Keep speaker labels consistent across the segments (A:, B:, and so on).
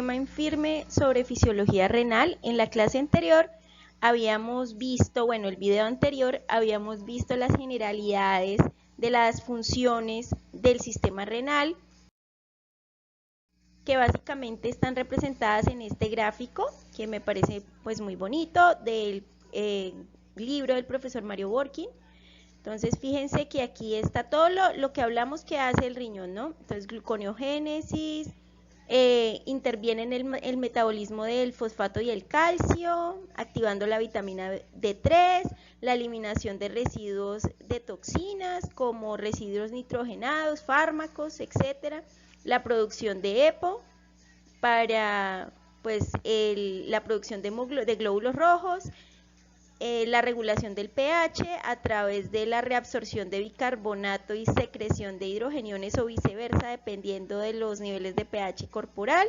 A: tema en firme sobre fisiología renal. En la clase anterior habíamos visto, bueno, el video anterior habíamos visto las generalidades de las funciones del sistema renal, que básicamente están representadas en este gráfico, que me parece pues muy bonito, del libro del profesor Mario Borkin. Entonces fíjense que aquí está todo lo que hablamos que hace el riñón, ¿no? Entonces gluconeogénesis, interviene en el metabolismo del fosfato y el calcio, activando la vitamina D3, la eliminación de residuos de toxinas como residuos nitrogenados, fármacos, etcétera, la producción de EPO para pues la producción de glóbulos rojos, la regulación del pH a través de la reabsorción de bicarbonato y secreción de hidrogeniones o viceversa, dependiendo de los niveles de pH corporal,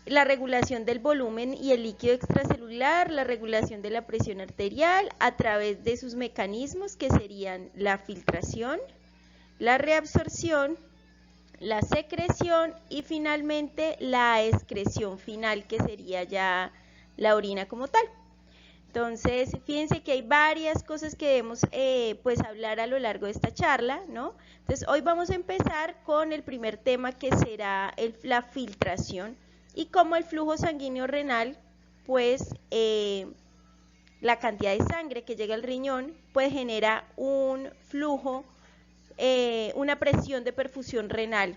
A: la regulación del volumen y el líquido extracelular, la regulación de la presión arterial a través de sus mecanismos que serían la filtración, la reabsorción, la secreción y finalmente la excreción final, que sería ya la orina como tal. Entonces, fíjense que hay varias cosas que debemos pues hablar a lo largo de esta charla, ¿no? Entonces, hoy vamos a empezar con el primer tema, que será la filtración y cómo el flujo sanguíneo renal, pues la cantidad de sangre que llega al riñón, pues genera un flujo, una presión de perfusión renal,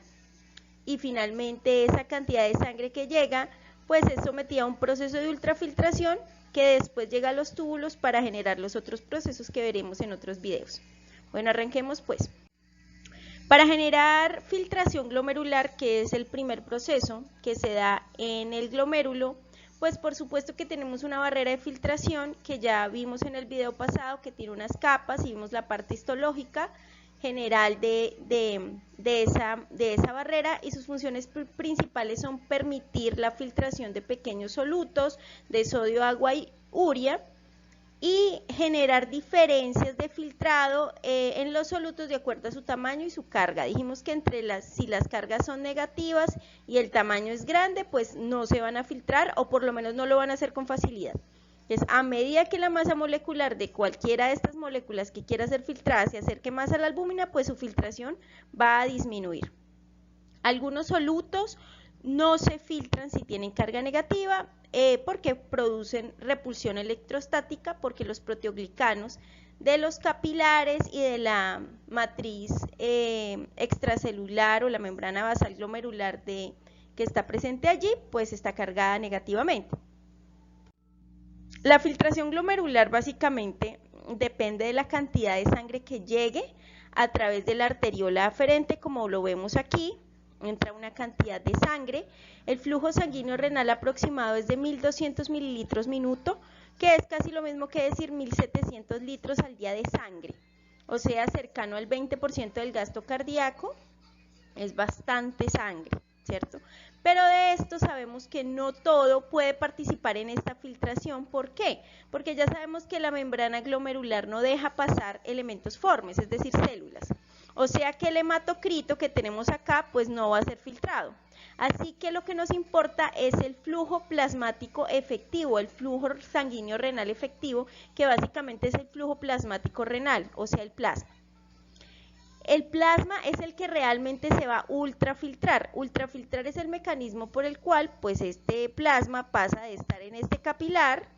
A: y finalmente esa cantidad de sangre que llega, pues es sometida a un proceso de ultrafiltración que después llega a los túbulos para generar los otros procesos que veremos en otros videos. Bueno, arranquemos pues. Para generar filtración glomerular, que es el primer proceso que se da en el glomérulo, pues por supuesto que tenemos una barrera de filtración que ya vimos en el video pasado, que tiene unas capas, y vimos la parte histológica general de esa barrera, y sus funciones principales son permitir la filtración de pequeños solutos de sodio, agua y urea, y generar diferencias de filtrado en los solutos de acuerdo a su tamaño y su carga. Dijimos que si las cargas son negativas y el tamaño es grande, pues no se van a filtrar, o por lo menos no lo van a hacer con facilidad. Entonces, a medida que la masa molecular de cualquiera de estas moléculas que quiera ser filtrada se acerque más a la albúmina, pues su filtración va a disminuir. Algunos solutos no se filtran si tienen carga negativa, porque producen repulsión electrostática, porque los proteoglicanos de los capilares y de la matriz extracelular o la membrana basal glomerular que está presente allí, pues está cargada negativamente. La filtración glomerular básicamente depende de la cantidad de sangre que llegue a través de la arteriola aferente, como lo vemos aquí. Entra una cantidad de sangre. El flujo sanguíneo renal aproximado es de 1200 mililitros minuto, que es casi lo mismo que decir 1700 litros al día de sangre, o sea, cercano al 20% del gasto cardíaco. Es bastante sangre, ¿cierto? Pero de esto sabemos que no todo puede participar en esta filtración. ¿Por qué? Porque ya sabemos que la membrana glomerular no deja pasar elementos formes, es decir, células. O sea que el hematocrito que tenemos acá, pues no va a ser filtrado. Así que lo que nos importa es el flujo plasmático efectivo, el flujo sanguíneo renal efectivo, que básicamente es el flujo plasmático renal, o sea, el plasma. El plasma es el que realmente se va a ultrafiltrar. Ultrafiltrar es el mecanismo por el cual pues este plasma pasa de estar en este capilar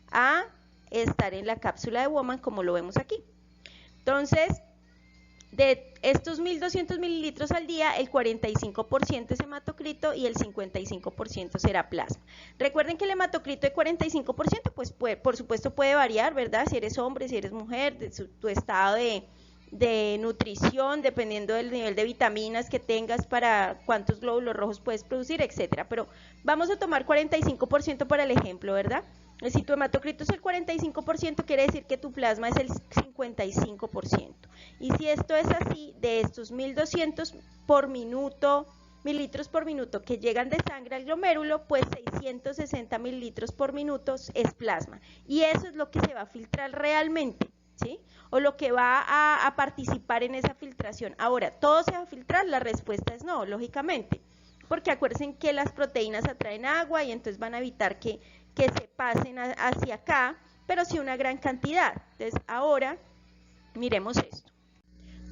A: a estar en la cápsula de Bowman, como lo vemos aquí. Entonces, de estos 1200 mililitros al día, el 45% es hematocrito y el 55% será plasma. Recuerden que el hematocrito de 45% pues por supuesto puede variar, ¿verdad? Si eres hombre, si eres mujer, tu estado de nutrición, dependiendo del nivel de vitaminas que tengas, para cuántos glóbulos rojos puedes producir, etcétera. Pero vamos a tomar 45% para el ejemplo, ¿verdad? Si tu hematocrito es el 45%, quiere decir que tu plasma es el 55%. Y si esto es así, de estos 1200 por minuto, mililitros por minuto que llegan de sangre al glomérulo, pues 660 mililitros por minuto es plasma. Y eso es lo que se va a filtrar realmente, ¿sí? O lo que va a participar en esa filtración. Ahora, ¿todo se va a filtrar? La respuesta es no, lógicamente. porque acuérdense que las proteínas atraen agua y entonces van a evitar que se pasen hacia acá, pero sí una gran cantidad. Entonces ahora miremos esto.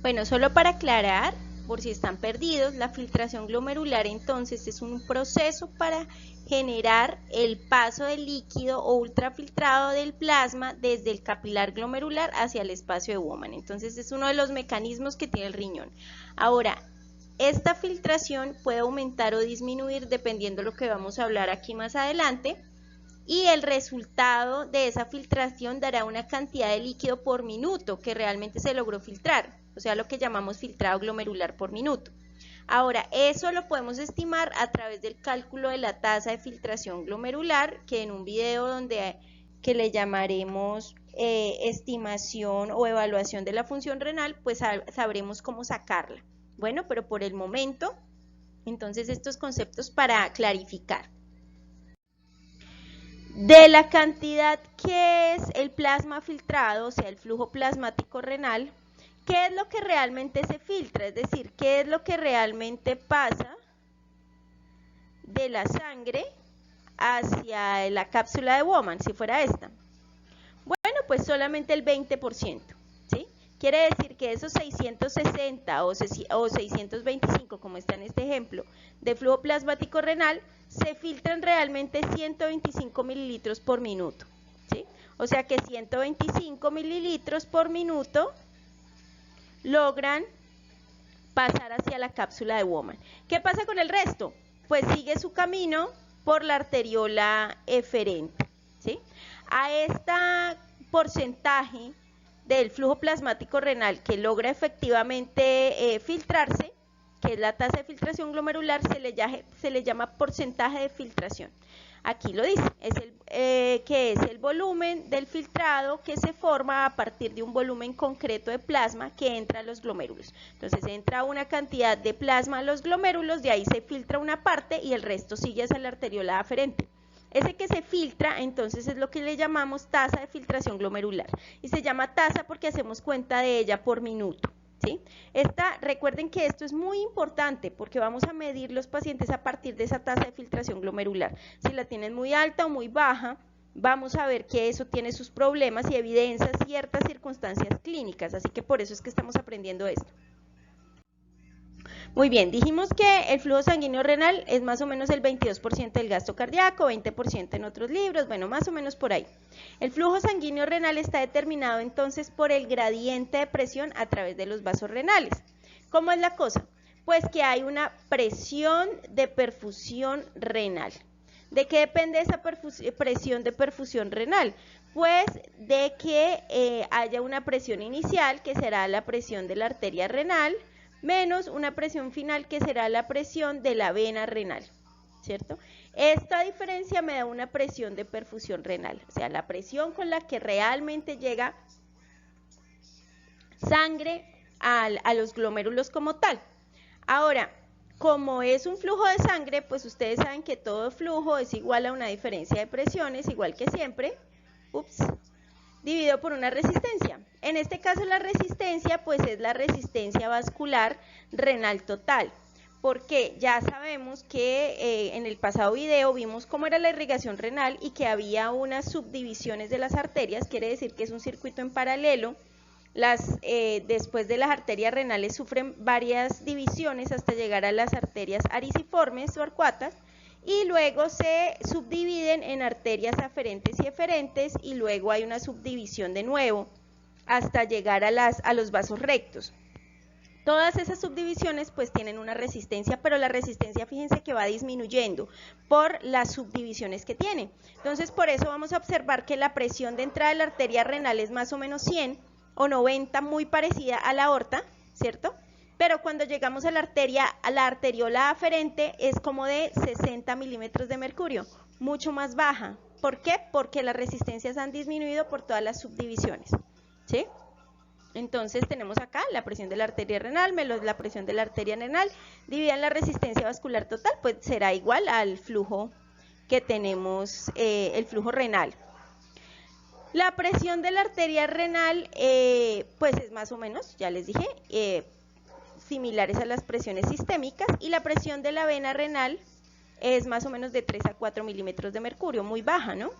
A: Bueno, solo para aclarar, por si están perdidos, la filtración glomerular entonces es un proceso para generar el paso del líquido o ultrafiltrado del plasma desde el capilar glomerular hacia el espacio de Bowman. Entonces es uno de los mecanismos que tiene el riñón. Ahora, esta filtración puede aumentar o disminuir dependiendo de lo que vamos a hablar aquí más adelante, y el resultado de esa filtración dará una cantidad de líquido por minuto que realmente se logró filtrar, o sea, lo que llamamos filtrado glomerular por minuto. Ahora, eso lo podemos estimar a través del cálculo de la tasa de filtración glomerular, que en un video que le llamaremos estimación o evaluación de la función renal, pues sabremos cómo sacarla. Bueno, pero por el momento, entonces estos conceptos para clarificar. De la cantidad que es el plasma filtrado, o sea, el flujo plasmático renal, ¿qué es lo que realmente se filtra? Es decir, ¿qué es lo que realmente pasa de la sangre hacia la cápsula de Bowman, si fuera esta? Bueno, pues solamente el 20%, ¿sí? Quiere decir que esos 660 o 625, como está en este ejemplo, de flujo plasmático renal, se filtran realmente 125 mililitros por minuto, ¿sí? O sea que 125 mililitros por minuto logran pasar hacia la cápsula de Bowman. ¿Qué pasa con el resto? Pues sigue su camino por la arteriola eferente, ¿sí? A este porcentaje del flujo plasmático renal que logra efectivamente filtrarse, que es la tasa de filtración glomerular, se le llama porcentaje de filtración. Aquí lo dice, que es el volumen del filtrado que se forma a partir de un volumen concreto de plasma que entra a los glomérulos. Entonces entra una cantidad de plasma a los glomérulos, de ahí se filtra una parte y el resto sigue hacia la arteriola aferente. Ese que se filtra, entonces, es lo que le llamamos tasa de filtración glomerular. Y se llama tasa porque hacemos cuenta de ella por minuto, ¿sí? Recuerden que esto es muy importante porque vamos a medir los pacientes a partir de esa tasa de filtración glomerular. Si la tienen muy alta o muy baja, vamos a ver que eso tiene sus problemas y evidencia ciertas circunstancias clínicas. Así que por eso es que estamos aprendiendo esto. Muy bien, dijimos que el flujo sanguíneo renal es más o menos el 22% del gasto cardíaco, 20% en otros libros, bueno, más o menos por ahí. El flujo sanguíneo renal está determinado entonces por el gradiente de presión a través de los vasos renales. ¿Cómo es la cosa? Pues que hay una presión de perfusión renal. ¿De qué depende esa presión de perfusión renal? Pues de que haya una presión inicial, que será la presión de la arteria renal, menos una presión final que será la presión de la vena renal, ¿cierto? Esta diferencia me da una presión de perfusión renal, o sea, la presión con la que realmente llega sangre a los glomérulos como tal. Ahora, como es un flujo de sangre, pues ustedes saben que todo flujo es igual a una diferencia de presiones, igual que siempre, dividido por una resistencia. En este caso la resistencia pues es la resistencia vascular renal total, porque ya sabemos que en el pasado video vimos cómo era la irrigación renal y que había unas subdivisiones de las arterias, quiere decir que es un circuito en paralelo. Después de las arterias renales sufren varias divisiones hasta llegar a las arterias ariciformes o arcuatas, y luego se subdividen en arterias aferentes y eferentes, y luego hay una subdivisión de nuevo hasta llegar a los vasos rectos. Todas esas subdivisiones pues tienen una resistencia, pero la resistencia fíjense que va disminuyendo por las subdivisiones que tiene. Entonces por eso vamos a observar que la presión de entrada de la arteria renal es más o menos 100 o 90, muy parecida a la aorta, ¿cierto? Pero cuando llegamos a la arteriola aferente es como de 60 milímetros de mercurio, mucho más baja. ¿Por qué? Porque las resistencias han disminuido por todas las subdivisiones, ¿sí? Entonces tenemos acá la presión de la arteria renal menos la presión de la arteria renal, dividida en la resistencia vascular total, pues será igual al flujo que tenemos, el flujo renal. La presión de la arteria renal, pues es más o menos, ya les dije, similares a las presiones sistémicas, y la presión de la vena renal es más o menos de 3 a 4 milímetros de mercurio, muy baja, ¿no?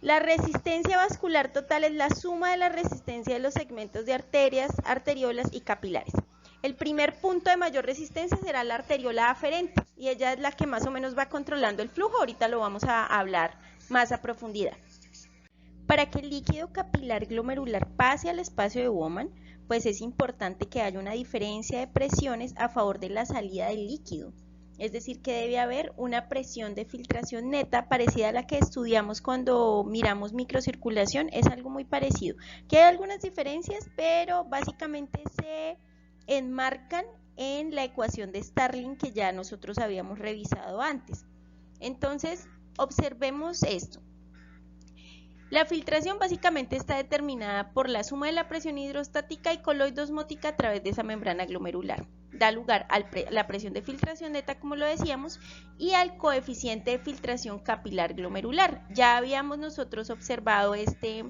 A: La resistencia vascular total es la suma de la resistencia de los segmentos de arterias, arteriolas y capilares. El primer punto de mayor resistencia será la arteriola aferente, y ella es la que más o menos va controlando el flujo. Ahorita lo vamos a hablar más a profundidad. Para que el líquido capilar glomerular pase al espacio de Bowman, pues es importante que haya una diferencia de presiones a favor de la salida del líquido. Es decir, que debe haber una presión de filtración neta parecida a la que estudiamos cuando miramos microcirculación. Es algo muy parecido, que hay algunas diferencias, pero básicamente se enmarcan en la ecuación de Starling que ya nosotros habíamos revisado antes. Entonces, observemos esto. La filtración básicamente está determinada por la suma de la presión hidrostática y coloidosmótica a través de esa membrana glomerular. Da lugar a la presión de filtración neta, como lo decíamos, y al coeficiente de filtración capilar glomerular. Ya habíamos nosotros observado este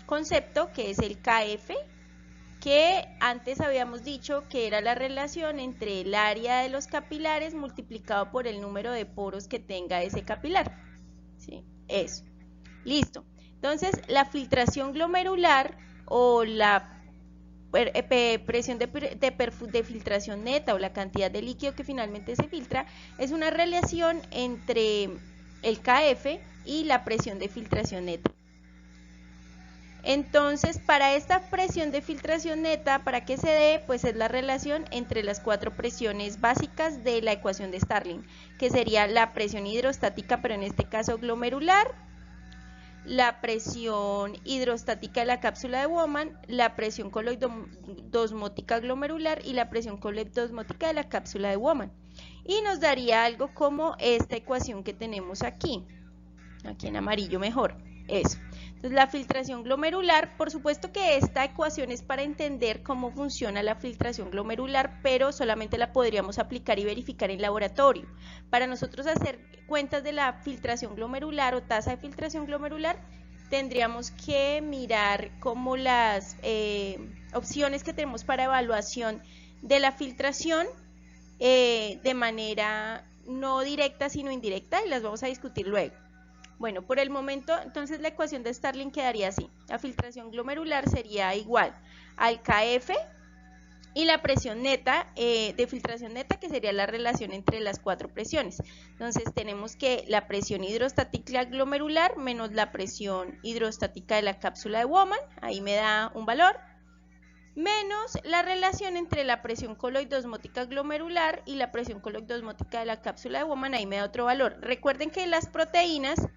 A: concepto, que es el KF, que antes habíamos dicho que era la relación entre el área de los capilares multiplicado por el número de poros que tenga ese capilar. ¿Sí? Eso. Listo. Entonces, la filtración glomerular o la presión de filtración neta o la cantidad de líquido que finalmente se filtra es una relación entre el KF y la presión de filtración neta. Entonces, para esta presión de filtración neta, para que se dé, pues es la relación entre las 4 presiones básicas de la ecuación de Starling, que sería la presión hidrostática, pero en este caso glomerular, la presión hidrostática de la cápsula de Bowman, la presión coloidosmótica glomerular y la presión coloidosmótica de la cápsula de Bowman. Y nos daría algo como esta ecuación que tenemos aquí en amarillo mejor, eso. Entonces, la filtración glomerular, por supuesto que esta ecuación es para entender cómo funciona la filtración glomerular, pero solamente la podríamos aplicar y verificar en laboratorio. Para nosotros hacer cuentas de la filtración glomerular o tasa de filtración glomerular, tendríamos que mirar como las opciones que tenemos para evaluación de la filtración de manera no directa sino indirecta, y las vamos a discutir luego. Bueno, por el momento, entonces la ecuación de Starling quedaría así. La filtración glomerular sería igual al KF y la presión neta de filtración neta, que sería la relación entre las 4 presiones. Entonces tenemos que la presión hidrostática glomerular menos la presión hidrostática de la cápsula de Bowman, ahí me da un valor, menos la relación entre la presión coloidosmótica glomerular y la presión coloidosmótica de la cápsula de Bowman, ahí me da otro valor. Recuerden que las proteínas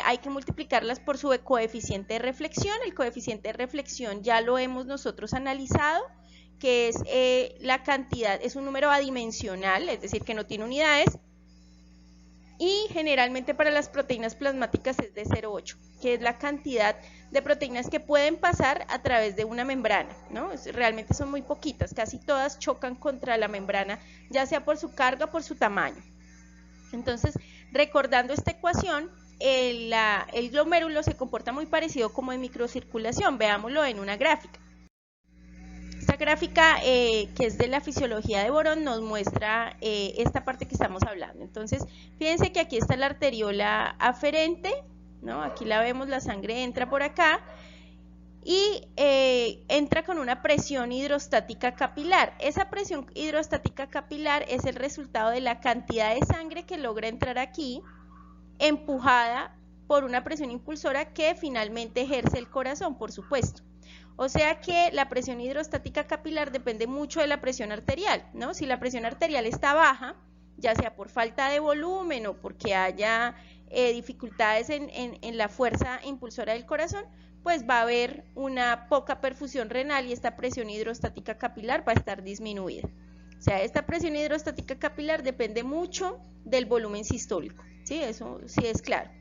A: hay que multiplicarlas por su coeficiente de reflexión. El coeficiente de reflexión ya lo hemos nosotros analizado, que es la cantidad, es un número adimensional, es decir, que no tiene unidades, y generalmente para las proteínas plasmáticas es de 0,8, que es la cantidad de proteínas que pueden pasar a través de una membrana, ¿no? Realmente son muy poquitas, casi todas chocan contra la membrana, ya sea por su carga o por su tamaño. Entonces, recordando esta ecuación, el glomérulo se comporta muy parecido como en microcirculación. Veámoslo en una gráfica. Esta gráfica, que es de la fisiología de Borón, nos muestra esta parte que estamos hablando. Entonces, fíjense que aquí está la arteriola aferente, ¿no? Aquí la vemos, la sangre entra por acá y entra con una presión hidrostática capilar. Esa presión hidrostática capilar es el resultado de la cantidad de sangre que logra entrar aquí, empujada por una presión impulsora que finalmente ejerce el corazón, por supuesto. O sea que la presión hidrostática capilar depende mucho de la presión arterial, ¿no? Si la presión arterial está baja, ya sea por falta de volumen o porque haya dificultades en la fuerza impulsora del corazón, pues va a haber una poca perfusión renal y esta presión hidrostática capilar va a estar disminuida. O sea, esta presión hidrostática capilar depende mucho del volumen sistólico, ¿sí? Eso sí es claro.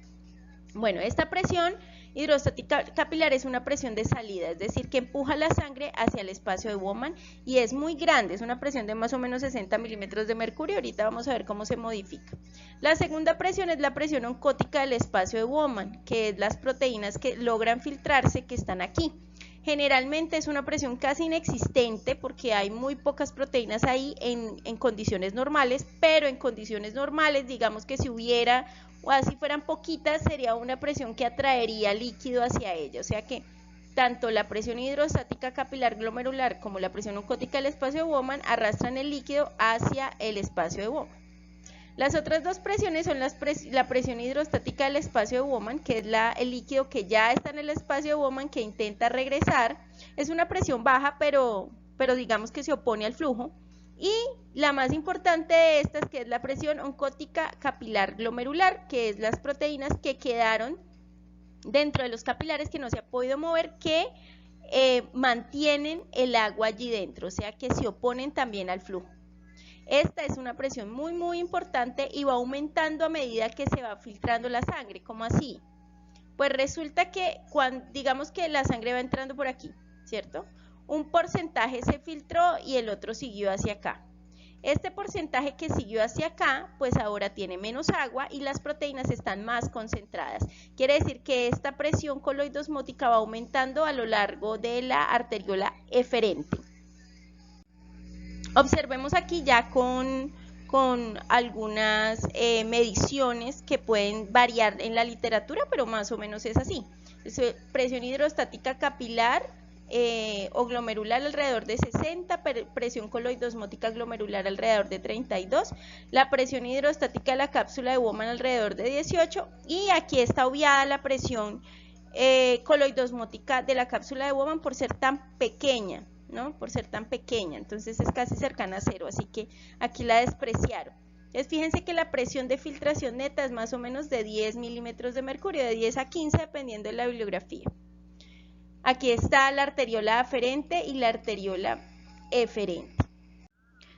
A: Bueno, esta presión hidrostática capilar es una presión de salida, es decir, que empuja la sangre hacia el espacio de Bowman y es muy grande, es una presión de más o menos 60 milímetros de mercurio. Ahorita vamos a ver cómo se modifica. La segunda presión es la presión oncótica del espacio de Bowman, que es las proteínas que logran filtrarse que están aquí. Generalmente es una presión casi inexistente porque hay muy pocas proteínas ahí en condiciones normales, pero en condiciones normales, digamos que si hubiera o así fueran poquitas, sería una presión que atraería líquido hacia ella, o sea que tanto la presión hidrostática capilar glomerular como la presión oncótica del espacio de Bowman arrastran el líquido hacia el espacio de Bowman. Las otras dos presiones son la presión hidrostática del espacio de Bowman, que es el líquido que ya está en el espacio de Bowman que intenta regresar. Es una presión baja, pero digamos que se opone al flujo. Y la más importante de estas, que es la presión oncótica capilar glomerular, que es las proteínas que quedaron dentro de los capilares que no se ha podido mover, que mantienen el agua allí dentro, o sea que se oponen también al flujo. Esta es una presión muy importante y va aumentando a medida que se va filtrando la sangre. ¿Cómo así? Pues resulta que digamos que la sangre va entrando por aquí, ¿cierto? Un porcentaje se filtró y el otro siguió hacia acá. Este porcentaje que siguió hacia acá, pues ahora tiene menos agua y las proteínas están más concentradas. Quiere decir que esta presión coloidosmótica va aumentando a lo largo de la arteriola eferente. Observemos aquí ya con algunas mediciones que pueden variar en la literatura, pero más o menos es así. Presión hidrostática capilar o glomerular alrededor de 60, presión coloidosmótica glomerular alrededor de 32, la presión hidrostática de la cápsula de Bowman alrededor de 18, y aquí está obviada la presión coloidosmótica de la cápsula de Bowman por ser tan pequeña, ¿no? Por ser tan pequeña, entonces es casi cercana a cero, así que aquí la despreciaron. Entonces fíjense que la presión de filtración neta es más o menos de 10 milímetros de mercurio, de 10 a 15 dependiendo de la bibliografía. Aquí está la arteriola aferente y la arteriola eferente.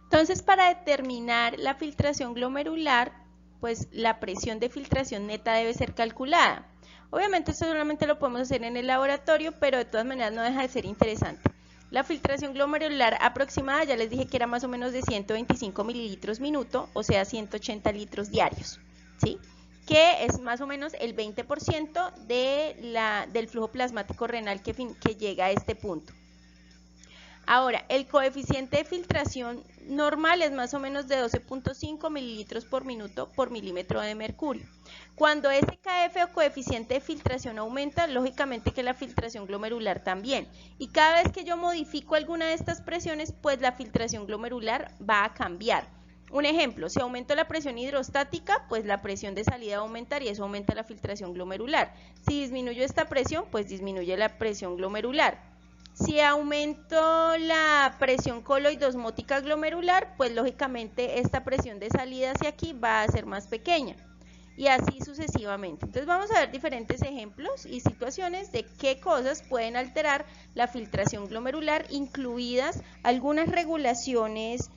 A: Entonces, para determinar la filtración glomerular, pues la presión de filtración neta debe ser calculada. Obviamente esto solamente lo podemos hacer en el laboratorio, pero de todas maneras no deja de ser interesante. La filtración glomerular aproximada, ya les dije que era más o menos de 125 mililitros minuto, o sea 180 litros diarios, ¿sí? Que es más o menos el 20% del flujo plasmático renal que llega a este punto. Ahora, el coeficiente de filtración normal es más o menos de 12.5 mililitros por minuto por milímetro de mercurio. Cuando ese KF o coeficiente de filtración aumenta, lógicamente que la filtración glomerular también. Y cada vez que yo modifico alguna de estas presiones, pues la filtración glomerular va a cambiar. Un ejemplo, si aumento la presión hidrostática, pues la presión de salida va a aumentar y eso aumenta la filtración glomerular. Si disminuyo esta presión, pues disminuye la presión glomerular. Si aumento la presión coloidosmótica glomerular, pues lógicamente esta presión de salida hacia aquí va a ser más pequeña y así sucesivamente. Entonces vamos a ver diferentes ejemplos y situaciones de qué cosas pueden alterar la filtración glomerular, incluidas algunas regulaciones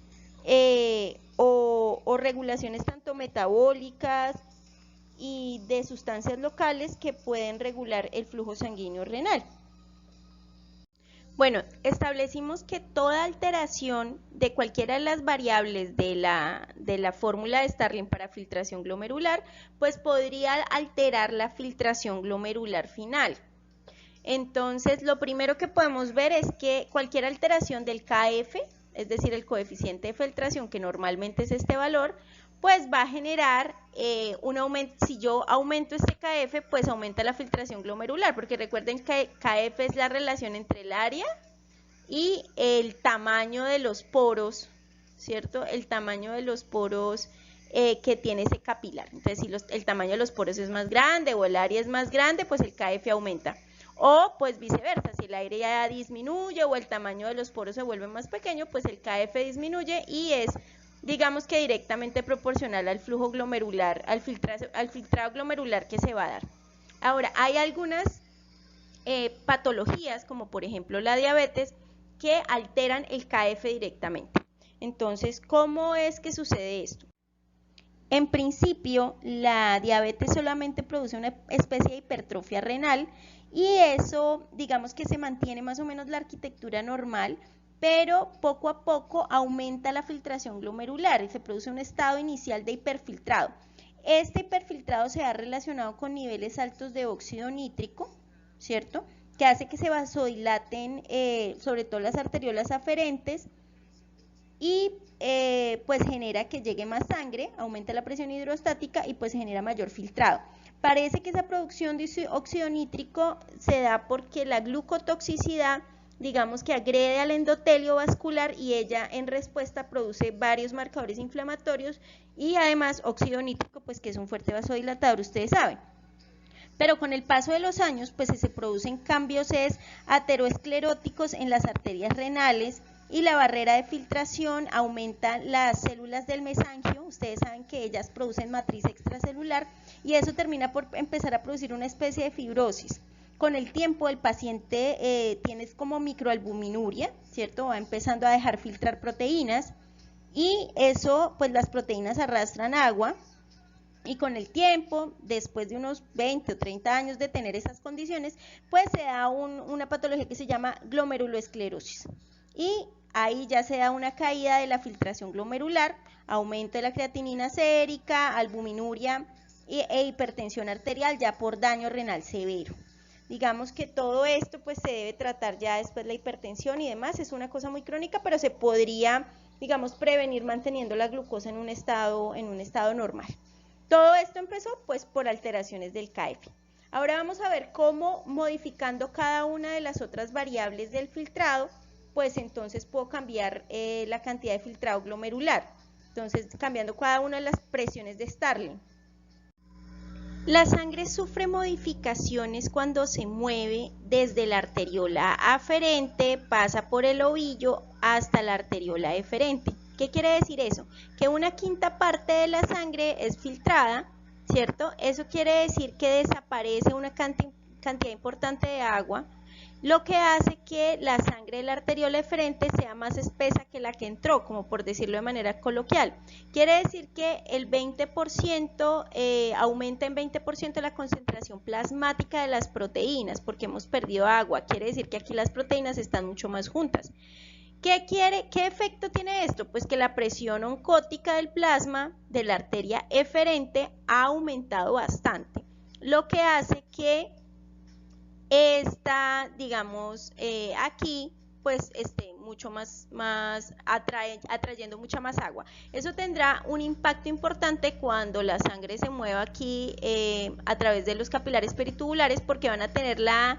A: o regulaciones tanto metabólicas y de sustancias locales que pueden regular el flujo sanguíneo renal. Bueno, establecimos que toda alteración de cualquiera de las variables de la fórmula de Starling para filtración glomerular, pues podría alterar la filtración glomerular final. Entonces, lo primero que podemos ver es que cualquier alteración del KF, es decir, el coeficiente de filtración, que normalmente es este valor, pues va a generar un aumento. Si yo aumento este KF, pues aumenta la filtración glomerular, porque recuerden que KF es la relación entre el área y el tamaño de los poros, ¿cierto? El tamaño de los poros que tiene ese capilar. Entonces, si el tamaño de los poros es más grande o el área es más grande, pues el KF aumenta. O pues viceversa, si el aire ya disminuye o el tamaño de los poros se vuelve más pequeño, pues el KF disminuye y es, digamos que directamente proporcional al flujo glomerular, al filtrado glomerular que se va a dar. Ahora, hay algunas patologías, como por ejemplo la diabetes, que alteran el KF directamente. Entonces, ¿cómo es que sucede esto? En principio, la diabetes solamente produce una especie de hipertrofia renal y eso, digamos que se mantiene más o menos la arquitectura normal, pero poco a poco aumenta la filtración glomerular y se produce un estado inicial de hiperfiltrado. Este hiperfiltrado se ha relacionado con niveles altos de óxido nítrico, ¿cierto? que hace que se vasodilaten sobre todo las arteriolas aferentes y pues genera que llegue más sangre, aumenta la presión hidrostática y pues genera mayor filtrado. Parece que esa producción de óxido nítrico se da porque la glucotoxicidad, digamos que agrede al endotelio vascular y ella en respuesta produce varios marcadores inflamatorios y además óxido nítrico, pues que es un fuerte vasodilatador, ustedes saben. Pero con el paso de los años, pues se producen cambios ateroescleróticos en las arterias renales y la barrera de filtración aumenta las células del mesangio. Ustedes saben que ellas producen matriz extracelular y eso termina por empezar a producir una especie de fibrosis. Con el tiempo el paciente tiene como microalbuminuria, ¿cierto? Va empezando a dejar filtrar proteínas y eso, pues las proteínas arrastran agua. Y con el tiempo, después de unos 20 o 30 años de tener esas condiciones, pues se da una patología que se llama glomeruloesclerosis. Y ahí ya se da una caída de la filtración glomerular, aumento de la creatinina sérica, albuminuria e hipertensión arterial ya por daño renal severo. Digamos que todo esto pues se debe tratar ya después la hipertensión y demás, es una cosa muy crónica, pero se podría, digamos, prevenir manteniendo la glucosa en un estado normal. Todo esto empezó pues por alteraciones del KF. Ahora vamos a ver cómo modificando cada una de las otras variables del filtrado, pues entonces puedo cambiar la cantidad de filtrado glomerular. Entonces cambiando cada una de las presiones de Starling. La sangre sufre modificaciones cuando se mueve desde la arteriola aferente, pasa por el ovillo hasta la arteriola deferente. ¿Qué quiere decir eso? Que una quinta parte de la sangre es filtrada, ¿cierto? Eso quiere decir que desaparece una cantidad importante de agua, lo que hace que la sangre de la arteriola eferente sea más espesa que la que entró, como por decirlo de manera coloquial. Quiere decir que el 20% aumenta en 20% la concentración plasmática de las proteínas, porque hemos perdido agua. Quiere decir que aquí las proteínas están mucho más juntas. ¿Qué efecto tiene esto? Pues que la presión oncótica del plasma de la arteria eferente ha aumentado bastante, lo que hace que esta, digamos, aquí, pues esté mucho más atrayendo mucha más agua. Eso tendrá un impacto importante cuando la sangre se mueva aquí a través de los capilares peritubulares, porque van a tener la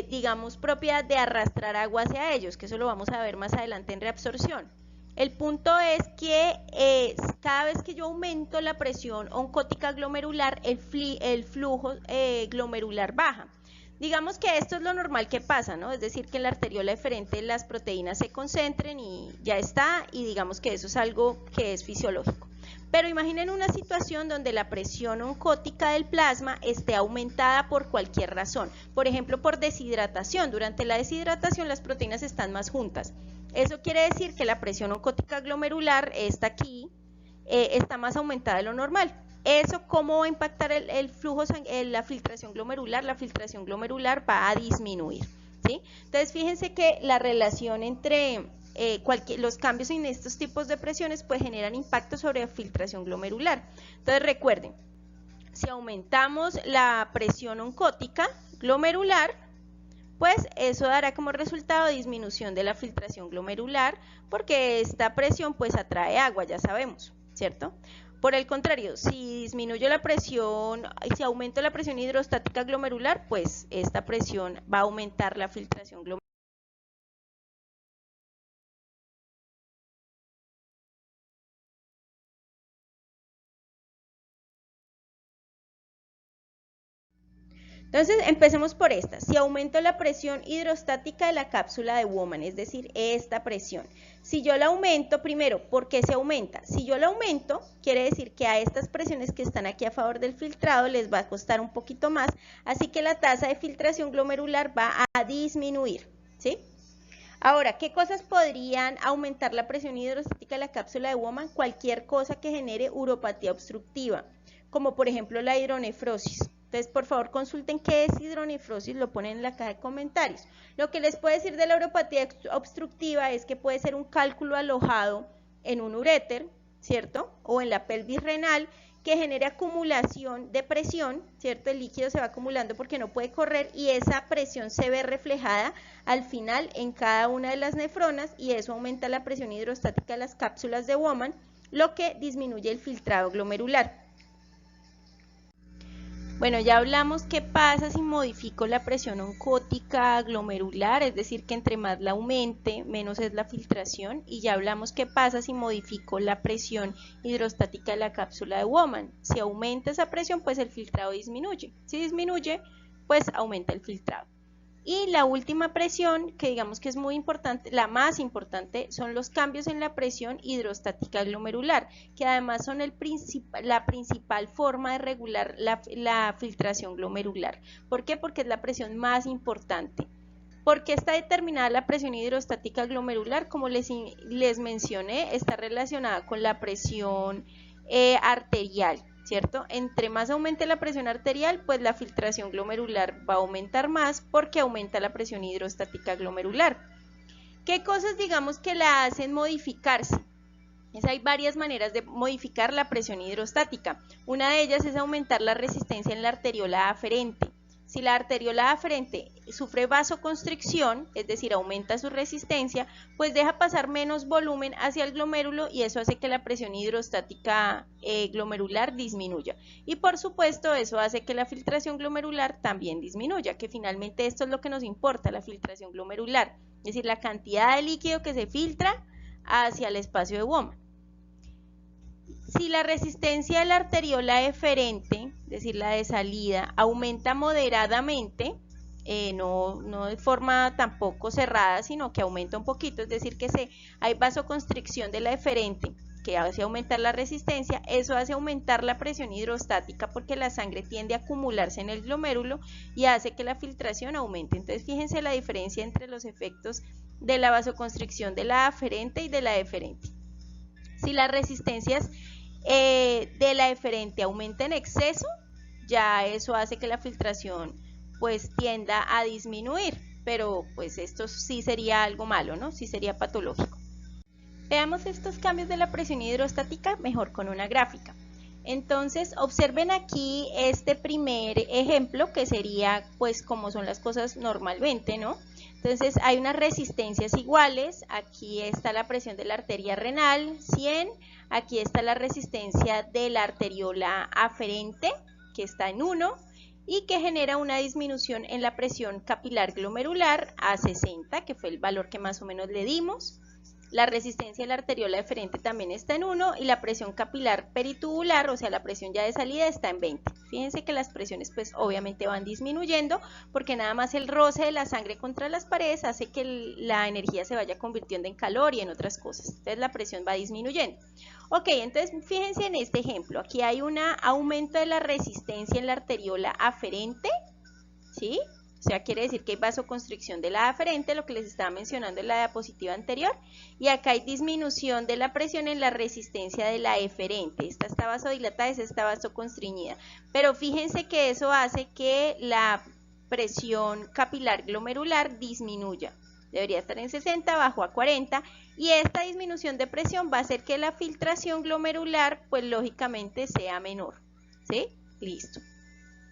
A: digamos, propiedad de arrastrar agua hacia ellos, que eso lo vamos a ver más adelante en reabsorción. El punto es que cada vez que yo aumento la presión oncótica glomerular, el flujo glomerular baja. Digamos que esto es lo normal que pasa, ¿no? Es decir, que en la arteriola eferente las proteínas se concentren y ya está, y digamos que eso es algo que es fisiológico. Pero imaginen una situación donde la presión oncótica del plasma esté aumentada por cualquier razón, por ejemplo por deshidratación. Durante la deshidratación las proteínas están más juntas. Eso quiere decir que la presión oncótica glomerular está aquí, está más aumentada de lo normal. ¿Eso cómo va a impactar el flujo, la filtración glomerular? La filtración glomerular va a disminuir, ¿sí? Entonces fíjense que la relación entre los cambios en estos tipos de presiones pues generan impacto sobre la filtración glomerular. Entonces recuerden, si aumentamos la presión oncótica glomerular, pues eso dará como resultado disminución de la filtración glomerular, porque esta presión pues atrae agua, ya sabemos, ¿cierto? Por el contrario, si disminuyo la presión, si aumento la presión hidrostática glomerular, pues esta presión va a aumentar la filtración glomerular. Entonces, empecemos por esta. Si aumento la presión hidrostática de la cápsula de Bowman, es decir, esta presión. Si yo la aumento, primero, ¿por qué se aumenta? Si yo la aumento, quiere decir que a estas presiones que están aquí a favor del filtrado les va a costar un poquito más, así que la tasa de filtración glomerular va a disminuir, ¿sí? Ahora, ¿qué cosas podrían aumentar la presión hidrostática de la cápsula de Bowman? Cualquier cosa que genere uropatía obstructiva, como por ejemplo la hidronefrosis. Entonces, por favor, consulten qué es hidronefrosis, lo ponen en la caja de comentarios. Lo que les puedo decir de la uropatía obstructiva es que puede ser un cálculo alojado en un uréter, ¿cierto? O en la pelvis renal, que genera acumulación de presión, ¿cierto? El líquido se va acumulando porque no puede correr y esa presión se ve reflejada al final en cada una de las nefronas y eso aumenta la presión hidrostática de las cápsulas de Bowman, lo que disminuye el filtrado glomerular. Bueno, ya hablamos qué pasa si modifico la presión oncótica glomerular, es decir, que entre más la aumente, menos es la filtración, y ya hablamos qué pasa si modifico la presión hidrostática de la cápsula de Bowman. Si aumenta esa presión, pues el filtrado disminuye. Si disminuye, pues aumenta el filtrado. Y la última presión, que digamos que es muy importante, la más importante, son los cambios en la presión hidrostática glomerular, que además son la principal forma de regular la filtración glomerular. ¿Por qué? Porque es la presión más importante. ¿Por qué está determinada la presión hidrostática glomerular? Como les mencioné, está relacionada con la presión arterial, ¿cierto? Entre más aumente la presión arterial, pues la filtración glomerular va a aumentar más porque aumenta la presión hidrostática glomerular. ¿Qué cosas digamos que la hacen modificarse? Hay varias maneras de modificar la presión hidrostática. Una de ellas es aumentar la resistencia en la arteriola aferente. Si la arteriola aferente sufre vasoconstricción, es decir, aumenta su resistencia, pues deja pasar menos volumen hacia el glomérulo y eso hace que la presión hidrostática glomerular disminuya. Y por supuesto, eso hace que la filtración glomerular también disminuya, que finalmente esto es lo que nos importa, la filtración glomerular, es decir, la cantidad de líquido que se filtra hacia el espacio de Bowman. Si la resistencia de la arteriola eferente, es decir, la de salida, aumenta moderadamente, no de forma tampoco cerrada, sino que aumenta un poquito, es decir, que hay vasoconstricción de la eferente, que hace aumentar la resistencia, eso hace aumentar la presión hidrostática porque la sangre tiende a acumularse en el glomérulo y hace que la filtración aumente. Entonces, fíjense la diferencia entre los efectos de la vasoconstricción de la aferente y de la eferente. Si las resistencias de la eferente aumenta en exceso, ya eso hace que la filtración pues tienda a disminuir, pero pues esto sí sería algo malo, ¿no? Sí sería patológico. Veamos estos cambios de la presión hidrostática mejor con una gráfica. Entonces, observen aquí este primer ejemplo que sería pues como son las cosas normalmente, ¿no? Entonces, hay unas resistencias iguales, aquí está la presión de la arteria renal, 100, aquí está la resistencia de la arteriola aferente, que está en 1, y que genera una disminución en la presión capilar glomerular a 60, que fue el valor que más o menos le dimos. La resistencia de la arteriola eferente también está en 1 y la presión capilar peritubular, o sea la presión ya de salida, está en 20. Fíjense que las presiones pues obviamente van disminuyendo porque nada más el roce de la sangre contra las paredes hace que la energía se vaya convirtiendo en calor y en otras cosas. Entonces la presión va disminuyendo. Ok, entonces fíjense en este ejemplo. Aquí hay un aumento de la resistencia en la arteriola aferente, ¿sí? O sea, quiere decir que hay vasoconstricción de la aferente, lo que les estaba mencionando en la diapositiva anterior, y acá hay disminución de la presión en la resistencia de la eferente. Esta está vasodilatada, esta está vasoconstriñida. Pero fíjense que eso hace que la presión capilar glomerular disminuya. Debería estar en 60, bajó a 40, y esta disminución de presión va a hacer que la filtración glomerular, pues lógicamente sea menor. ¿Sí? Listo.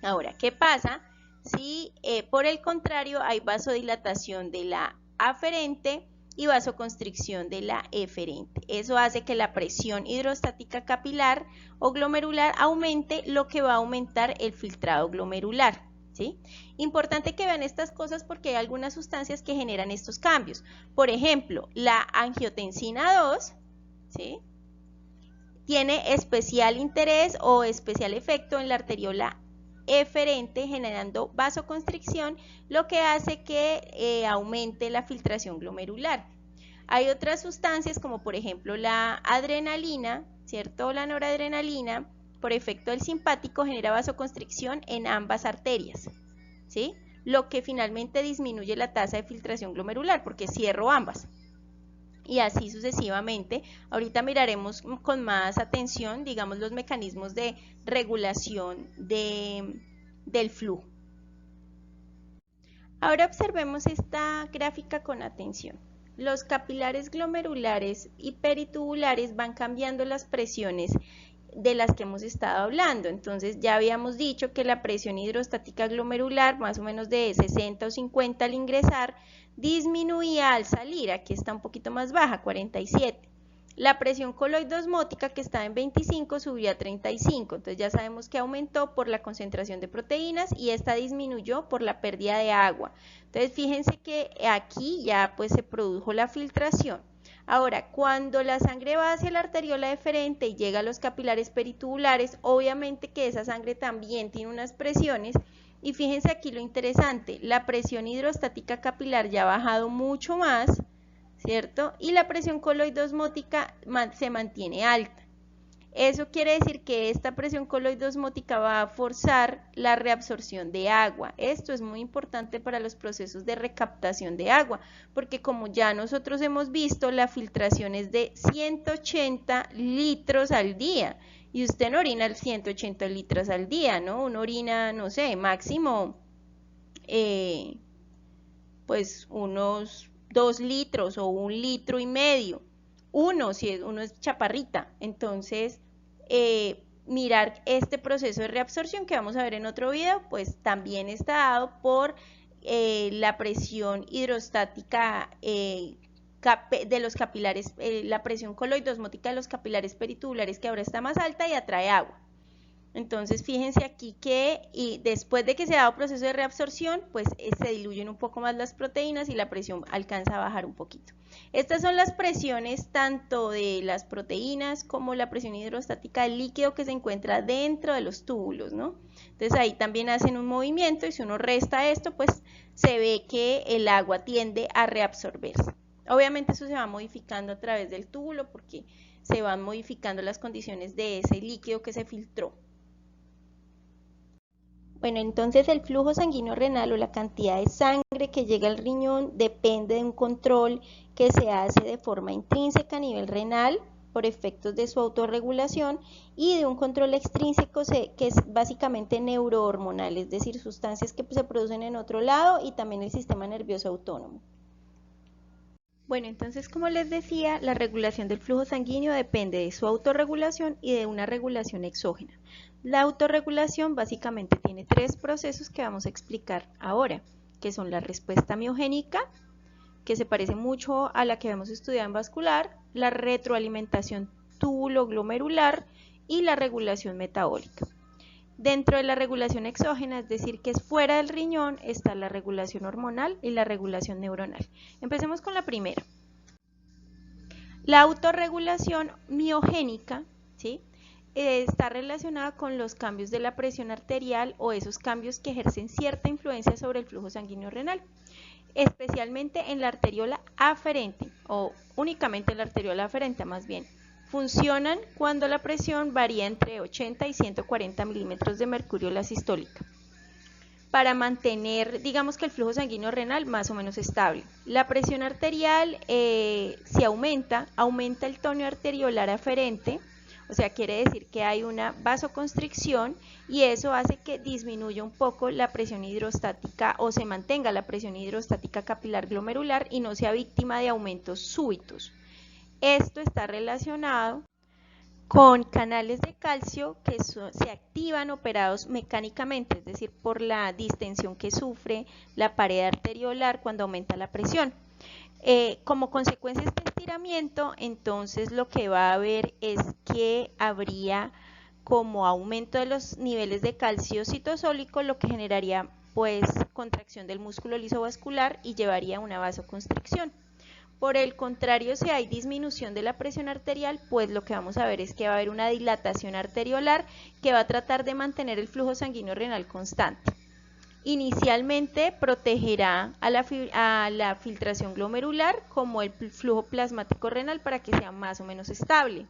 A: Ahora, ¿qué pasa si por el contrario hay vasodilatación de la aferente y vasoconstricción de la eferente? Eso hace que la presión hidrostática capilar o glomerular aumente, lo que va a aumentar el filtrado glomerular, ¿sí? Importante que vean estas cosas porque hay algunas sustancias que generan estos cambios. Por ejemplo, la angiotensina 2, ¿sí?, tiene especial interés o especial efecto en la arteriola eferente, generando vasoconstricción, lo que hace que aumente la filtración glomerular. Hay otras sustancias como por ejemplo la adrenalina, ¿cierto? La noradrenalina, por efecto del simpático, genera vasoconstricción en ambas arterias, ¿sí? Lo que finalmente disminuye la tasa de filtración glomerular porque cierro ambas. Y así sucesivamente. Ahorita miraremos con más atención, digamos, los mecanismos de regulación del flujo. Ahora observemos esta gráfica con atención. los capilares glomerulares y peritubulares van cambiando las presiones de las que hemos estado hablando. Entonces ya habíamos dicho que la presión hidrostática glomerular, más o menos de 60 o 50 al ingresar, disminuía al salir. Aquí está un poquito más baja, 47. La presión coloidosmótica, que estaba en 25, subió a 35. Entonces ya sabemos que aumentó por la concentración de proteínas y esta disminuyó por la pérdida de agua. Entonces fíjense que aquí ya pues se produjo la filtración. Ahora, cuando la sangre va hacia la arteriola deferente y llega a los capilares peritubulares, obviamente que esa sangre también tiene unas presiones. Y fíjense aquí lo interesante, la presión hidrostática capilar ya ha bajado mucho más, ¿cierto? Y la presión coloidosmótica se mantiene alta. Eso quiere decir que esta presión coloidosmótica va a forzar la reabsorción de agua. Esto es muy importante para los procesos de recaptación de agua, porque como ya nosotros hemos visto, la filtración es de 180 litros al día. Y usted no orina 180 litros al día, ¿no? Uno orina, no sé, máximo, pues unos 2 litros o 1,5 litros. Si uno es chaparrita. Entonces, mirar este proceso de reabsorción que vamos a ver en otro video, pues también está dado por la presión hidrostática de los capilares, la presión coloidosmótica de los capilares peritubulares, que ahora está más alta y atrae agua. Entonces fíjense aquí que después de que se ha dado proceso de reabsorción, pues se diluyen un poco más las proteínas y la presión alcanza a bajar un poquito. Estas son las presiones tanto de las proteínas como la presión hidrostática del líquido que se encuentra dentro de los túbulos, ¿no? Entonces ahí también hacen un movimiento y si uno resta esto, pues se ve que el agua tiende a reabsorberse. Obviamente eso se va modificando a través del túbulo porque se van modificando las condiciones de ese líquido que se filtró. Bueno, entonces el flujo sanguíneo renal o la cantidad de sangre que llega al riñón depende de un control que se hace de forma intrínseca a nivel renal por efectos de su autorregulación y de un control extrínseco que es básicamente neurohormonal, es decir, sustancias que se producen en otro lado y también el sistema nervioso autónomo. Bueno, entonces como les decía, la regulación del flujo sanguíneo depende de su autorregulación y de una regulación exógena. La autorregulación básicamente tiene 3 procesos que vamos a explicar ahora, que son la respuesta miogénica, que se parece mucho a la que hemos estudiado en vascular, la retroalimentación túbulo-glomerular y la regulación metabólica. Dentro de la regulación exógena, es decir, que es fuera del riñón, está la regulación hormonal y la regulación neuronal. Empecemos con la primera. La autorregulación miogénica, ¿sí?, está relacionada con los cambios de la presión arterial o esos cambios que ejercen cierta influencia sobre el flujo sanguíneo renal, especialmente en la arteriola aferente o únicamente en la arteriola aferente más bien. Funcionan cuando la presión varía entre 80 y 140 milímetros de mercurio la sistólica, para mantener, digamos que el flujo sanguíneo renal más o menos estable. La presión arterial, si aumenta el tono arteriolar aferente, o sea, quiere decir que hay una vasoconstricción y eso hace que disminuya un poco la presión hidrostática o se mantenga la presión hidrostática capilar glomerular y no sea víctima de aumentos súbitos. Esto está relacionado con canales de calcio que se activan operados mecánicamente, es decir, por la distensión que sufre la pared arteriolar cuando aumenta la presión. Como consecuencia de este estiramiento, entonces lo que va a haber es que habría como aumento de los niveles de calcio citosólico, lo que generaría pues contracción del músculo lisovascular y llevaría a una vasoconstricción. Por el contrario, si hay disminución de la presión arterial, pues lo que vamos a ver es que va a haber una dilatación arteriolar que va a tratar de mantener el flujo sanguíneo renal constante. Inicialmente protegerá a la filtración glomerular como el flujo plasmático renal para que sea más o menos estable.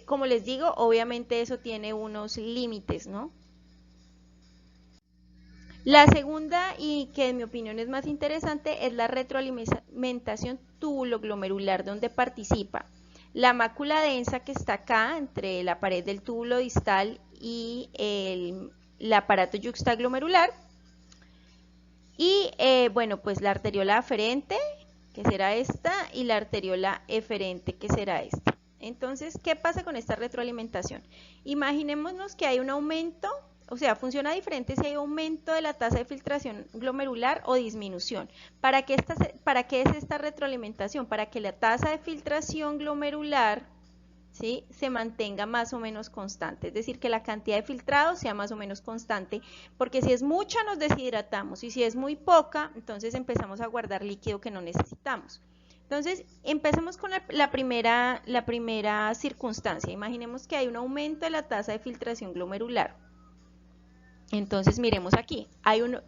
A: Como les digo, obviamente eso tiene unos límites, ¿no? La segunda, y que en mi opinión es más interesante, es la retroalimentación túbulo-glomerular, donde participa la mácula densa que está acá entre la pared del túbulo distal y el aparato yuxtaglomerular y bueno, pues la arteriola aferente que será esta, y la arteriola eferente, que será esta. Entonces, ¿qué pasa con esta retroalimentación? Imaginémonos que hay un aumento, o sea, funciona diferente si hay aumento de la tasa de filtración glomerular o disminución. ¿Para qué es esta retroalimentación? Para que la tasa de filtración glomerular, ¿sí?, se mantenga más o menos constante, es decir, que la cantidad de filtrado sea más o menos constante, porque si es mucha nos deshidratamos y si es muy poca, entonces empezamos a guardar líquido que no necesitamos. Entonces, empecemos con la primera circunstancia. Imaginemos que hay un aumento de la tasa de filtración glomerular. Entonces, miremos aquí.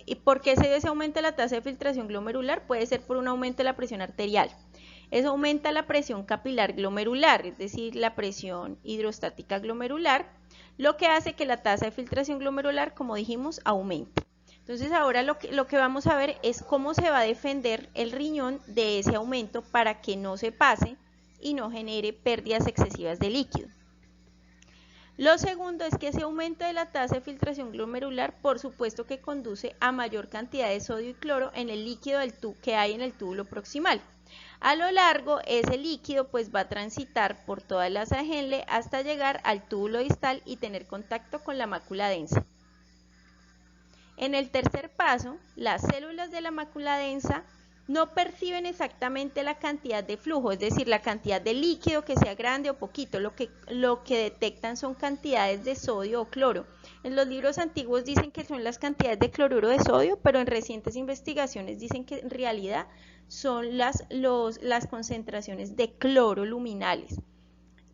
A: ¿Y por qué se dio ese aumento de la tasa de filtración glomerular? Puede ser por un aumento de la presión arterial. Eso aumenta la presión capilar glomerular, es decir, la presión hidrostática glomerular, lo que hace que la tasa de filtración glomerular, como dijimos, aumente. Entonces ahora lo que vamos a ver es cómo se va a defender el riñón de ese aumento para que no se pase y no genere pérdidas excesivas de líquido. Lo segundo es que ese aumento de la tasa de filtración glomerular, por supuesto que conduce a mayor cantidad de sodio y cloro en el líquido que hay en el túbulo proximal. A lo largo, ese líquido pues va a transitar por toda la asa de Henle hasta llegar al túbulo distal y tener contacto con la mácula densa. En el tercer paso, las células de la mácula densa no perciben exactamente la cantidad de flujo, es decir, la cantidad de líquido, que sea grande o poquito, lo que detectan son cantidades de sodio o cloro. En los libros antiguos dicen que son las cantidades de cloruro de sodio, pero en recientes investigaciones dicen que en realidad son las concentraciones de cloro luminales.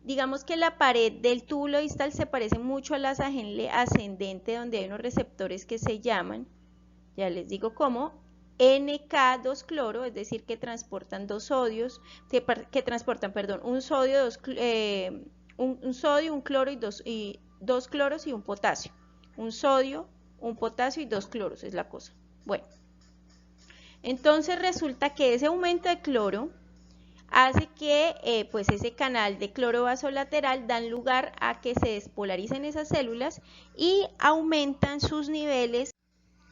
A: Digamos que la pared del túbulo distal se parece mucho a la asa Henle ascendente, donde hay unos receptores que se llaman, ya les digo cómo, NK2-cloro, es decir, que transportan dos sodios, que transportan, perdón, un sodio, un cloro y dos cloros y un potasio. Un sodio, un potasio y dos cloros es la cosa. Bueno, entonces resulta que ese aumento de cloro hace que pues ese canal de cloro vasolateral dan lugar a que se despolaricen esas células y aumentan sus niveles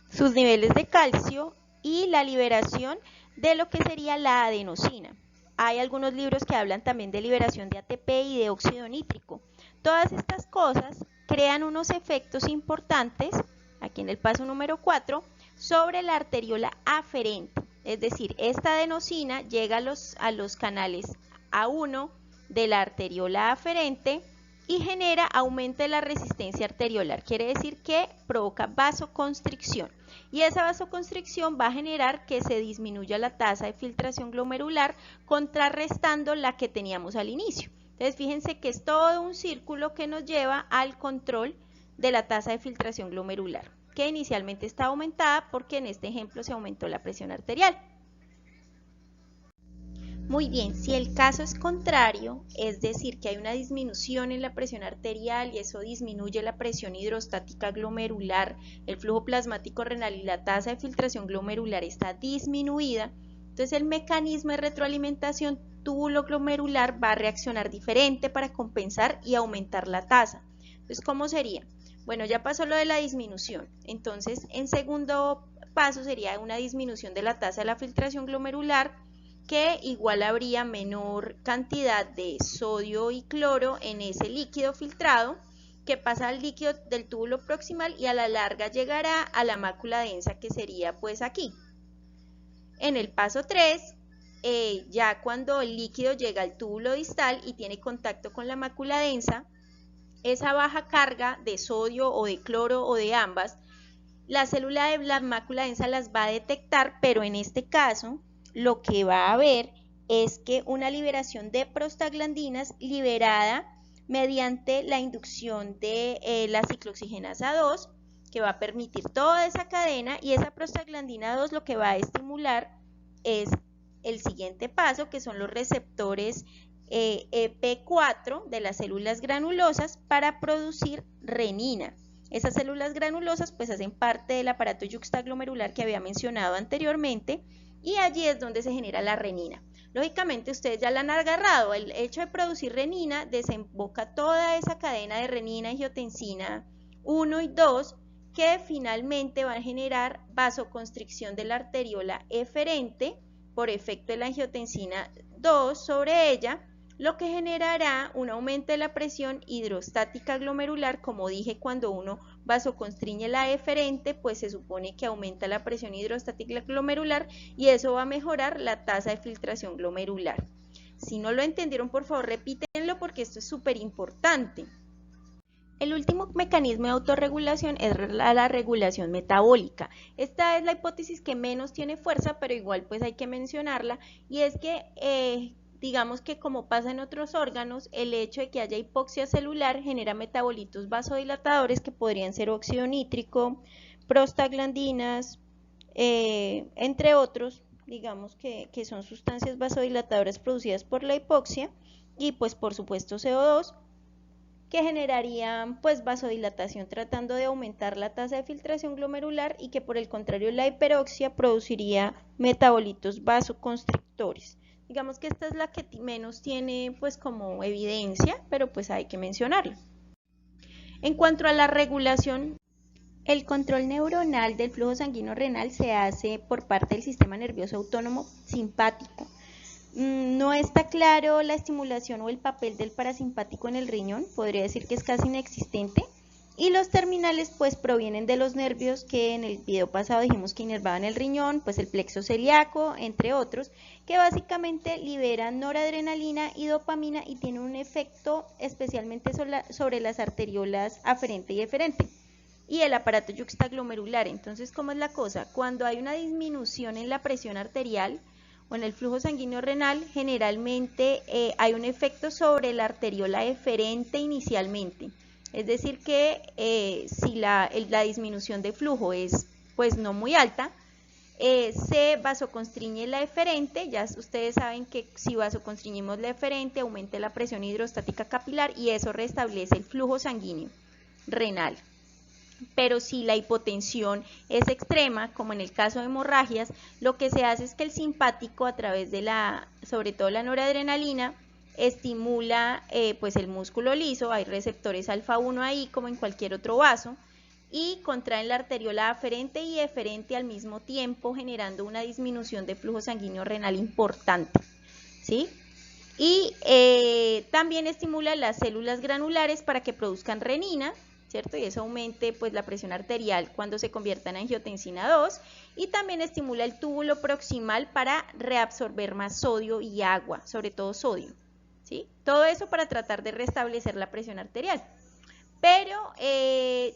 A: de calcio y la liberación de lo que sería la adenosina. Hay algunos libros que hablan también de liberación de ATP y de óxido nítrico. Todas estas cosas crean unos efectos importantes, aquí en el paso número 4, sobre la arteriola aferente. Es decir, esta adenosina llega a los canales A1 de la arteriola aferente y aumento de la resistencia arteriolar. Quiere decir que provoca vasoconstricción. Y esa vasoconstricción va a generar que se disminuya la tasa de filtración glomerular, contrarrestando la que teníamos al inicio. Entonces, fíjense que es todo un círculo que nos lleva al control de la tasa de filtración glomerular, que inicialmente está aumentada porque en este ejemplo se aumentó la presión arterial. Muy bien, si el caso es contrario, es decir, que hay una disminución en la presión arterial y eso disminuye la presión hidrostática glomerular, el flujo plasmático renal y la tasa de filtración glomerular está disminuida, entonces el mecanismo de retroalimentación túbulo glomerular va a reaccionar diferente para compensar y aumentar la tasa. Entonces, ¿cómo sería? Bueno, ya pasó lo de la disminución, entonces en segundo paso sería una disminución de la tasa de la filtración glomerular, que igual habría menor cantidad de sodio y cloro en ese líquido filtrado, que pasa al líquido del túbulo proximal y a la larga llegará a la mácula densa, que sería pues aquí. En el paso 3, ya cuando el líquido llega al túbulo distal y tiene contacto con la mácula densa, esa baja carga de sodio o de cloro o de ambas, la célula de la mácula densa las va a detectar, pero en este caso lo que va a haber es que una liberación de prostaglandinas liberada mediante la inducción de la ciclooxigenasa 2, que va a permitir toda esa cadena, y esa prostaglandina 2 lo que va a estimular es el siguiente paso, que son los receptores EP4 de las células granulosas para producir renina. Esas células granulosas pues hacen parte del aparato yuxtaglomerular que había mencionado anteriormente, y allí es donde se genera la renina. Lógicamente ustedes ya la han agarrado, el hecho de producir renina desemboca toda esa cadena de renina, angiotensina 1 y 2, que finalmente van a generar vasoconstricción de la arteriola eferente, por efecto de la angiotensina 2 sobre ella, lo que generará un aumento de la presión hidrostática glomerular. Como dije, cuando uno vasoconstriñe la eferente, pues se supone que aumenta la presión hidrostática glomerular y eso va a mejorar la tasa de filtración glomerular. Si no lo entendieron, por favor repítenlo porque esto es súper importante. El último mecanismo de autorregulación es la regulación metabólica. Esta es la hipótesis que menos tiene fuerza, pero igual pues hay que mencionarla, y es que digamos que como pasa en otros órganos, el hecho de que haya hipoxia celular genera metabolitos vasodilatadores que podrían ser óxido nítrico, prostaglandinas, entre otros, digamos que son sustancias vasodilatadoras producidas por la hipoxia, y pues por supuesto CO2, que generarían pues vasodilatación tratando de aumentar la tasa de filtración glomerular, y que por el contrario la hiperoxia produciría metabolitos vasoconstrictores. Digamos que esta es la que menos tiene pues como evidencia, pero pues hay que mencionarla. En cuanto a la regulación, el control neuronal del flujo sanguíneo renal se hace por parte del sistema nervioso autónomo simpático. No está claro la estimulación o el papel del parasimpático en el riñón, podría decir que es casi inexistente, y los terminales pues provienen de los nervios que en el video pasado dijimos que inervaban el riñón, pues el plexo celíaco, entre otros, que básicamente liberan noradrenalina y dopamina y tienen un efecto especialmente sobre las arteriolas aferente y eferente y el aparato yuxtaglomerular. Entonces, ¿cómo es la cosa? Cuando hay una disminución en la presión arterial o en el flujo sanguíneo renal, generalmente hay un efecto sobre la arteriola eferente inicialmente. Es decir que si la disminución de flujo es pues no muy alta, se vasoconstriñe la eferente. Ya ustedes saben que si vasoconstriñimos la eferente aumenta la presión hidrostática capilar y eso restablece el flujo sanguíneo renal. Pero si la hipotensión es extrema, como en el caso de hemorragias, lo que se hace es que el simpático, a través de sobre todo la noradrenalina, estimula pues el músculo liso, hay receptores alfa 1 ahí como en cualquier otro vaso, y contraen la arteriola aferente y eferente al mismo tiempo, generando una disminución de flujo sanguíneo renal importante, ¿sí? Y también estimula las células granulares para que produzcan renina, ¿cierto? Y eso aumente pues la presión arterial cuando se convierta en angiotensina 2, y también estimula el túbulo proximal para reabsorber más sodio y agua, sobre todo sodio, ¿sí? Todo eso para tratar de restablecer la presión arterial. Pero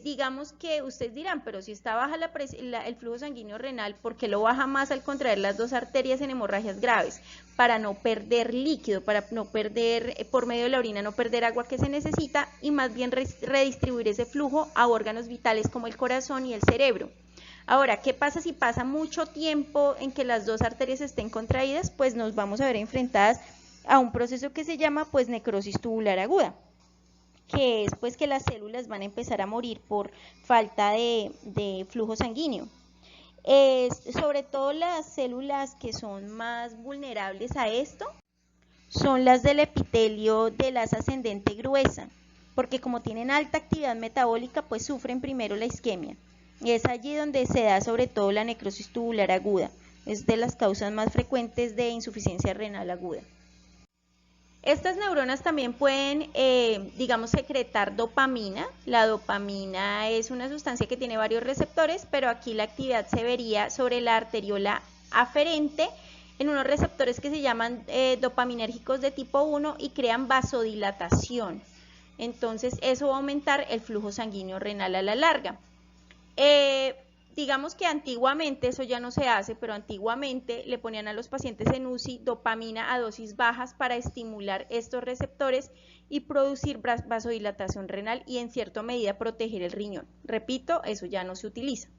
A: digamos que ustedes dirán, pero si está baja el flujo sanguíneo renal, ¿por qué lo baja más al contraer las dos arterias en hemorragias graves? Para no perder líquido, para no perder, por medio de la orina, no perder agua que se necesita, y más bien redistribuir ese flujo a órganos vitales como el corazón y el cerebro. Ahora, ¿qué pasa si pasa mucho tiempo en que las dos arterias estén contraídas? Pues nos vamos a ver enfrentadas a un proceso que se llama pues necrosis tubular aguda, que es pues que las células van a empezar a morir por falta de flujo sanguíneo. Sobre todo las células que son más vulnerables a esto son las del epitelio de la asa ascendente gruesa, porque como tienen alta actividad metabólica, pues sufren primero la isquemia, y es allí donde se da sobre todo la necrosis tubular aguda. Es de las causas más frecuentes de insuficiencia renal aguda. Estas neuronas también pueden, digamos, secretar dopamina. La dopamina es una sustancia que tiene varios receptores, pero aquí la actividad se vería sobre la arteriola aferente en unos receptores que se llaman dopaminérgicos de tipo 1 y crean vasodilatación. Entonces, eso va a aumentar el flujo sanguíneo renal a la larga. Digamos que antiguamente, eso ya no se hace, pero antiguamente le ponían a los pacientes en UCI dopamina a dosis bajas para estimular estos receptores y producir vasodilatación renal y en cierta medida proteger el riñón. Repito, eso ya no se utiliza.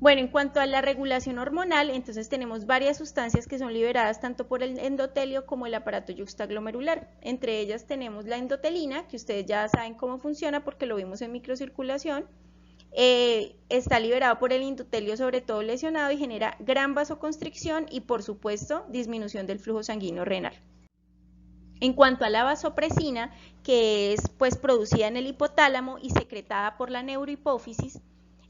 A: Bueno, en cuanto a la regulación hormonal, entonces tenemos varias sustancias que son liberadas tanto por el endotelio como el aparato yuxtaglomerular. Entre ellas tenemos la endotelina, que ustedes ya saben cómo funciona porque lo vimos en microcirculación. Está liberado por el endotelio sobre todo lesionado y genera gran vasoconstricción y por supuesto disminución del flujo sanguíneo renal. En cuanto a la vasopresina, que es pues producida en el hipotálamo y secretada por la neurohipófisis,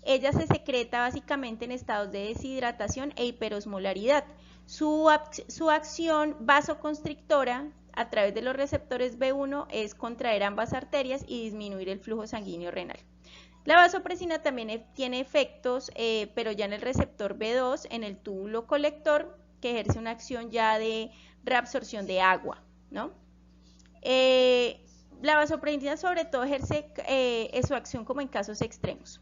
A: ella se secreta básicamente en estados de deshidratación e hiperosmolaridad. Su acción vasoconstrictora a través de los receptores B1 es contraer ambas arterias y disminuir el flujo sanguíneo renal. La vasopresina también tiene efectos, pero ya en el receptor B2, en el túbulo colector, que ejerce una acción ya de reabsorción de agua, ¿no? La vasopresina sobre todo ejerce su acción como en casos extremos.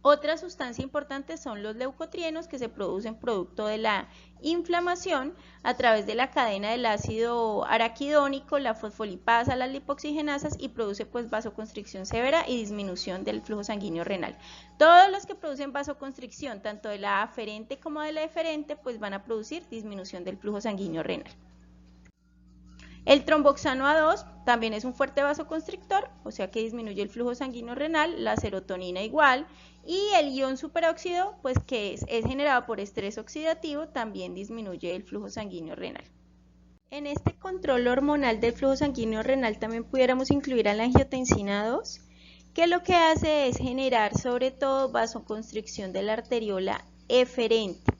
A: Otra sustancia importante son los leucotrienos, que se producen producto de la inflamación a través de la cadena del ácido araquidónico, la fosfolipasa, las lipoxigenasas, y produce pues vasoconstricción severa y disminución del flujo sanguíneo renal. Todos los que producen vasoconstricción, tanto de la aferente como de la eferente, pues van a producir disminución del flujo sanguíneo renal. El tromboxano A2 también es un fuerte vasoconstrictor, o sea que disminuye el flujo sanguíneo renal, la serotonina igual, y el ion superóxido, pues que es generado por estrés oxidativo, también disminuye el flujo sanguíneo renal. En este control hormonal del flujo sanguíneo renal también pudiéramos incluir a la angiotensina 2, que lo que hace es generar sobre todo vasoconstricción de la arteriola eferente.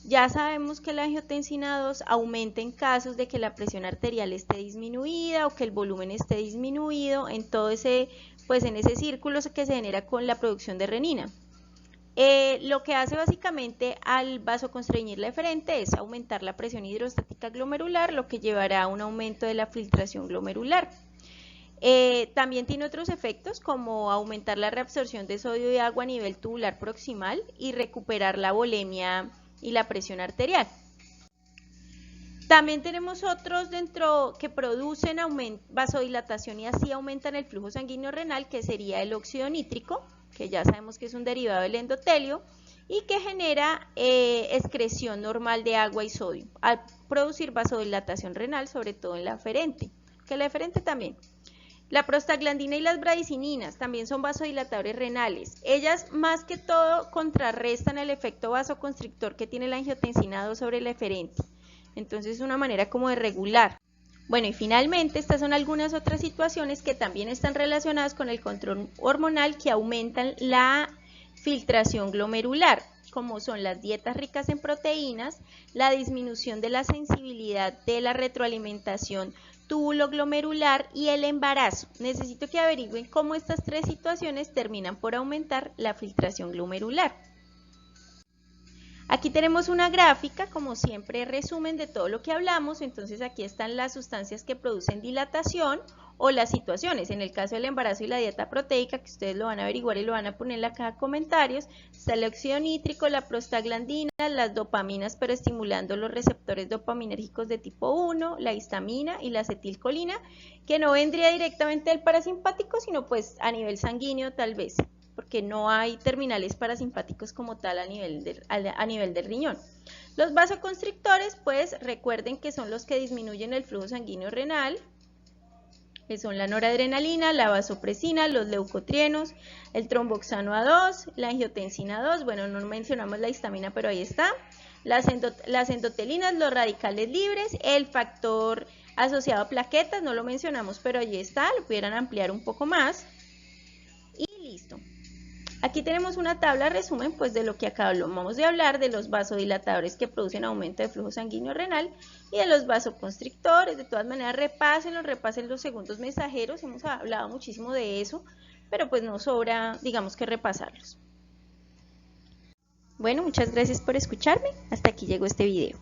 A: Ya sabemos que la angiotensina 2 aumenta en casos de que la presión arterial esté disminuida o que el volumen esté disminuido en todo ese, pues en ese círculo que se genera con la producción de renina. Lo que hace básicamente al vasoconstreñir la eferente es aumentar la presión hidrostática glomerular, lo que llevará a un aumento de la filtración glomerular. También tiene otros efectos como aumentar la reabsorción de sodio y agua a nivel tubular proximal y recuperar la volemia y la presión arterial. También tenemos otros dentro que producen vasodilatación y así aumentan el flujo sanguíneo renal, que sería el óxido nítrico, que ya sabemos que es un derivado del endotelio y que genera excreción normal de agua y sodio al producir vasodilatación renal, sobre todo en la aferente, que la eferente también. La prostaglandina y las bradicininas también son vasodilatadores renales. Ellas más que todo contrarrestan el efecto vasoconstrictor que tiene la angiotensina 2 sobre la eferente. Entonces es una manera como de regular. Bueno, y finalmente estas son algunas otras situaciones que también están relacionadas con el control hormonal que aumentan la filtración glomerular, como son las dietas ricas en proteínas, la disminución de la sensibilidad de la retroalimentación túbulo glomerular y el embarazo. Necesito que averigüen cómo estas tres situaciones terminan por aumentar la filtración glomerular. Aquí tenemos una gráfica, como siempre, resumen de todo lo que hablamos. Entonces aquí están las sustancias que producen dilatación o las situaciones. En el caso del embarazo y la dieta proteica, que ustedes lo van a averiguar y lo van a poner en la caja de comentarios, está el óxido nítrico, la prostaglandina, las dopaminas, pero estimulando los receptores dopaminérgicos de tipo 1, la histamina y la acetilcolina, que no vendría directamente del parasimpático, sino pues a nivel sanguíneo tal vez, porque no hay terminales parasimpáticos como tal a nivel del riñón. Los vasoconstrictores, pues recuerden que son los que disminuyen el flujo sanguíneo renal, que son la noradrenalina, la vasopresina, los leucotrienos, el tromboxano A2, la angiotensina 2, bueno, no mencionamos la histamina, pero ahí está, las endotelinas, los radicales libres, el factor asociado a plaquetas, no lo mencionamos, pero ahí está, lo pudieran ampliar un poco más, y listo. Aquí tenemos una tabla resumen pues de lo que acabamos de hablar, de los vasodilatadores que producen aumento de flujo sanguíneo renal y de los vasoconstrictores. De todas maneras repasen los segundos mensajeros, hemos hablado muchísimo de eso, pero pues no sobra, digamos, que repasarlos. Bueno, muchas gracias por escucharme, hasta aquí llegó este video.